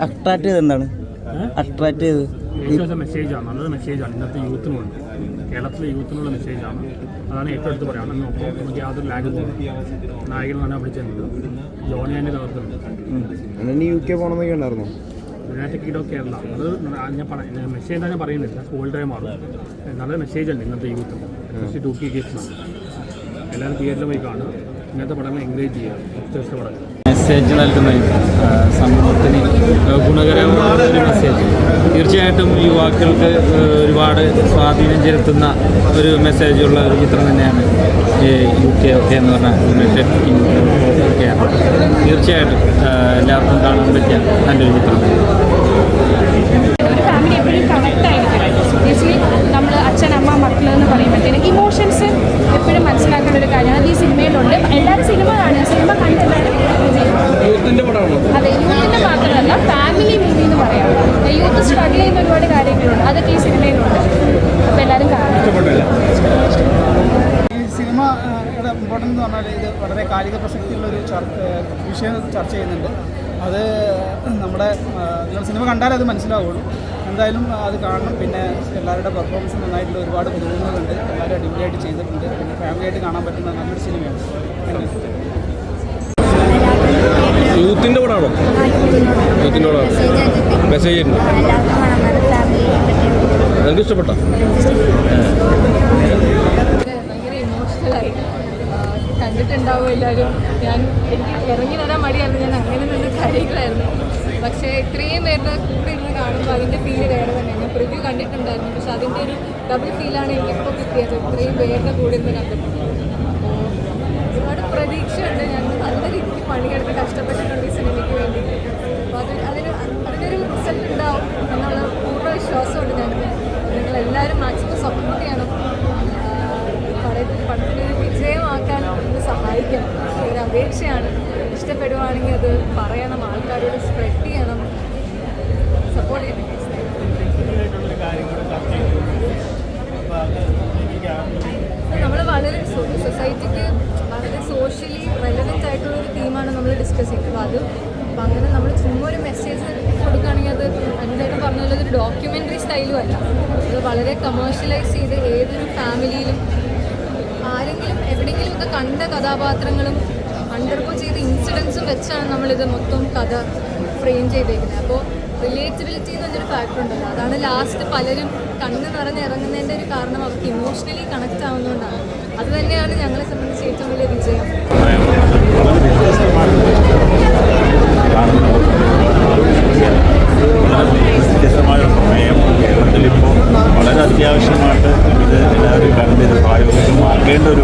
Attract ചെയ്ത് എന്താണ് attract ചെയ്ത് മെസ്സേജാണ്, നല്ലൊരു മെസ്സേജാണ് ഇന്നത്തെ യൂത്തിനുണ്ട്. കേരളത്തിലെ യൂത്തിനുള്ള മെസ്സേജാണ്. അതാണ് ഏറ്റവും എടുത്ത് പറയുന്നത്. ഒപ്പം നമുക്ക് യാതൊരു ലാഗ് തോന്നുന്നു. നായകൻ തന്നെ വിളിച്ചിട്ടുണ്ട്, ജോണിയാൻ്റെ തകർത്തുണ്ട്. UK പോകണമെന്നൊക്കെ ഉണ്ടായിരുന്നു. United kingdom of Kerala. അത് ഞാൻ മെസ്സേജ് തന്നെ പറയുന്നില്ല, സ്കൂൾ ടൈം മാറും. നല്ല മെസ്സേജുണ്ട് ഇന്നത്തെ യൂത്ത്. എസ്പെഷ്യലി 2K കേസാണ്. എല്ലാവരും തിയേറ്ററിൽ പോയി കാണുക. ഇങ്ങനത്തെ പടങ്ങൾ എൻകറേജ് ചെയ്യുക. വ്യത്യസ്ത പടങ്ങൾ മെസ്സേജ് നൽകുന്ന സമൂഹത്തിന് ഗുണകരമായ ഒരു മെസ്സേജ്. തീർച്ചയായിട്ടും യുവാക്കൾക്ക് ഒരുപാട് സ്വാധീനം ചെലുത്തുന്ന ഒരു മെസ്സേജുള്ള ഒരു ചിത്രം തന്നെയാണ് UK എന്ന് പറഞ്ഞാൽ യുണൈറ്റഡ് കിങ്ഡം ഓഫ് കേരള. തീർച്ചയായിട്ടും എല്ലാവർക്കും കാണാൻ പറ്റിയ നല്ലൊരു ചിത്രം. ഫാമിലി എപ്പോഴും കണക്ട് ആയിരിക്കും. ബേസിക്കലി നമ്മൾ അച്ഛൻ അമ്മ മക്കൾ എന്ന് പറയുമ്പോഴത്തേന് ഇമോഷൻസ് എപ്പോഴും മനസ്സിലാക്കേണ്ട ഒരു കാര്യമാണ്. അത് ഈ സിനിമയിലുണ്ട്. എല്ലാവരും സിനിമ കാണുക, സിനിമ കണ്ടെല്ലാവരും അതെ, യൂത്തിൻ്റെ മാത്രമല്ല ഫാമിലി മൂവി എന്ന് പറയാം. യൂത്ത് സ്ട്രഗിൾ ചെയ്യുന്ന ഒരുപാട് കാര്യങ്ങളുണ്ട്, അതൊക്കെ ഈ സിനിമയിലുണ്ട്. അപ്പോൾ എല്ലാവരും കാണുക. ഈ സിനിമയുടെ ഇമ്പോർട്ടൻ്റ് എന്ന് പറഞ്ഞാൽ ഇത് വളരെ കാലിക പ്രസക്തിയുള്ളൊരു വിഷയം ചർച്ച ചെയ്യുന്നുണ്ട്. അത് നമ്മുടെ നിങ്ങൾ സിനിമ കണ്ടാലേ അത് മനസ്സിലാവുള്ളൂ. എന്തായാലും അത് കാണണം. പിന്നെ എല്ലാവരുടെ പെർഫോമൻസ് നന്നായിട്ടുള്ള ഒരുപാട് പുതുമുഖങ്ങളുണ്ട്. എല്ലാവരും അടിപൊളിയായിട്ട് ചെയ്തിട്ടുണ്ട്. പിന്നെ ഫാമിലിയായിട്ട് കാണാൻ പറ്റുന്ന നല്ലൊരു സിനിമയാണ്. യൂത്തിൻ്റെ കൂടാണോ? യൂത്തിൻ്റെ കൂടെ മെസ്സേജ് ഉണ്ട്. നിങ്ങൾക്ക് ഇഷ്ടപ്പെട്ടോ? ഭയങ്കര ഇമോഷണലായി കണ്ടിട്ടുണ്ടാവും എല്ലാവരും. എനിക്ക് ഇറങ്ങി വരാൻ മടിയായിരുന്നു. ഞാൻ അങ്ങനെ നിന്ന് കാര്യങ്ങളായിരുന്നു. പക്ഷേ ഇത്രയും പേരുടെ കൂടെ ഇരുന്ന് കാണുമ്പോൾ അതിൻ്റെ ഫീല് വേറെ തന്നെയാണ്. ഞാൻ പ്രിവ്യൂ കണ്ടിട്ടുണ്ടായിരുന്നു, പക്ഷെ അതിൻ്റെ ഒരു ഡബിൾ ഫീലാണ് എനിക്കിപ്പോൾ കിട്ടിയത് ഇത്രയും പേരുടെ കൂടെ ഇരുന്ന് കണ്ടിട്ടുണ്ട്. അപ്പോൾ ഒരുപാട് പ്രതീക്ഷയുണ്ട്. ഞാൻ നല്ല രീതിക്ക് പണിയെടുത്ത് കഷ്ടപ്പെട്ടിട്ടുണ്ട് ഈ സിനിമയ്ക്ക് വേണ്ടി. അപ്പോൾ അതിനൊരു റിസൾട്ട് ഉണ്ടാവും എന്നുള്ള പൂർണ്ണ വിശ്വാസമുണ്ട് ഞങ്ങൾക്ക്. നിങ്ങളെല്ലാവരും മാക്സിമം സപ്പോർട്ട് ചെയ്യണം. പടത്തിനൊരു വിജയമാക്കാൻ ഒന്ന് സഹായിക്കണം. ഒരു അപേക്ഷയാണ്. ഇഷ്ടപ്പെടുവാണെങ്കിൽ അത് പറയണം, ആൾക്കാരോട് സ്പ്രെഡ് ചെയ്യണം, സപ്പോർട്ട് ചെയ്യണം. നമ്മൾ വളരെ സൊസൈറ്റിക്ക് വളരെ സോഷ്യലി റെലവെൻ്റ് ആയിട്ടുള്ളൊരു തീമാണ് നമ്മൾ ഡിസ്കസ് ചെയ്യുന്നത്. അപ്പോൾ അങ്ങനെ നമ്മൾ ചുമ്മാ ഒരു മെസ്സേജ് കൊടുക്കുകയാണെങ്കിൽ അത് അതിൻ്റെ പറഞ്ഞാൽ അതൊരു ഡോക്യുമെൻ്ററി സ്റ്റൈലും അല്ല. അത് വളരെ കമേഴ്ഷ്യലൈസ് ചെയ്ത് ഏതൊരു ഫാമിലിയിലും ആരെങ്കിലും എവിടെയെങ്കിലും ഒക്കെ കണ്ട കഥാപാത്രങ്ങളും അണ്ടർഗോ ചെയ്ത ഇൻസിഡൻസും വെച്ചാണ് നമ്മളിത് മൊത്തം കഥ ഫ്രെയിം ചെയ്തേക്കുന്നത്. അപ്പോൾ റിലേറ്റബിലിറ്റി എന്നൊരു ഫാക്ടർ ഉണ്ടല്ലോ, അതാണ് ലാസ്റ്റ് പലരും കണ്ണ് നിറഞ്ഞിറങ്ങുന്നതിൻ്റെ ഒരു കാരണം. അവർക്ക് ഇമോഷണലി കണക്റ്റ് ആവുന്നതുകൊണ്ടാണ്. അത് തന്നെയാണ് ഞങ്ങളെ സംബന്ധിച്ച് ഏറ്റവും വലിയ വിജയം. വ്യത്യസ്തമായ സമയം കേരളത്തിലിപ്പോൾ വളരെ അത്യാവശ്യമായിട്ട് ഇത് എല്ലാവരും കണ്ട് ഇത് പ്രായോഗികമാക്കേണ്ട ഒരു